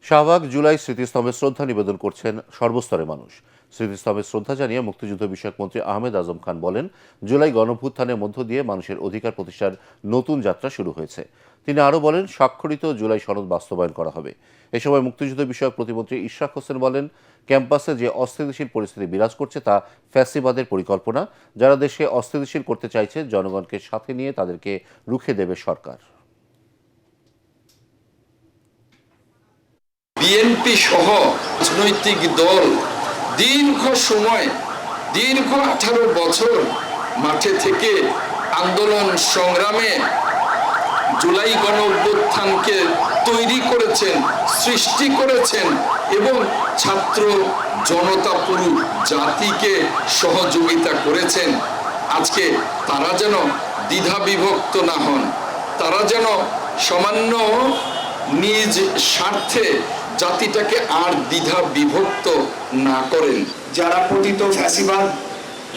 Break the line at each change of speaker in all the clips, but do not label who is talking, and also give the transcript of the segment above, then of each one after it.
শাহবাগ জুলাই স্মৃতিস্তম্ভে শ্রদ্ধা নিবেদন করছেন সর্বস্তরের মানুষ। স্মৃতিস্তম্ভে শ্রদ্ধা জানিয়ে মুক্তিযুদ্ধ বিষয়ক মন্ত্রী আহমেদ আজম খান বলেন, জুলাই গণঅভ্যুত্থানের মধ্য দিয়ে মানুষের অধিকার প্রতিষ্ঠার নতুন যাত্রা শুরু হয়েছে। তিনি আরও বলেন, স্বাক্ষরিত জুলাই সনদ বাস্তবায়ন করা হবে। এ সময় মুক্তিযুদ্ধ বিষয়ক প্রতিমন্ত্রী ইশরাক হোসেন বলেন, ক্যাম্পাসে যে অস্থিতিশীল পরিস্থিতি বিরাজ করছে তা ফ্যাসিবাদের পরিকল্পনা। যারা দেশকে অস্থিতিশীল করতে চাইছে, জনগণকে সাথে নিয়ে তাদেরকে রুখে দেবে সরকার।
বিএনপি সহ রাজনৈতিক দল দীর্ঘ 18 বছর মাঠে থেকে আন্দোলন সংগ্রামে জুলাই গণঅভ্যুত্থানকে তৈরি করেছেন, সৃষ্টি করেছেন এবং ছাত্র জনতা পুরো জাতিকে সহযোগিতা করেছেন। আজকে তারা যেন দ্বিধা বিভক্ত না হন, তারা যেন সামান্য নিজ স্বার্থে জাতিটাকে আর দ্বিধা বিভক্ত না করেন।
যারা পতিত ফ্যাসিবাদ,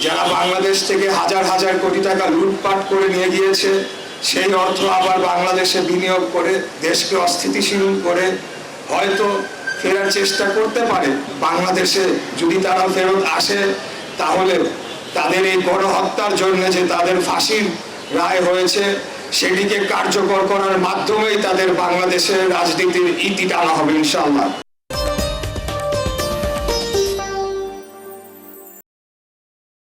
যারা বাংলাদেশ থেকে হাজার হাজার কোটি টাকা লুটপাট করে নিয়ে গিয়েছে, সেই অর্থ আবার বাংলাদেশে বিনিয়োগ করে দেশকে অস্থিতিশীল করে হয়তো ফেরার চেষ্টা করতে পারে। বাংলাদেশে যদি তারা ফেরত আসে, তাহলে তাদের এই গণহত্যার জন্য যে তাদের ফাঁসির রায় হয়েছে, সেটিকে কার্যকর করার মাধ্যমেই তাদের বাংলাদেশের রাজনীতির ইতি টানা হবে ইনশাআল্লাহ।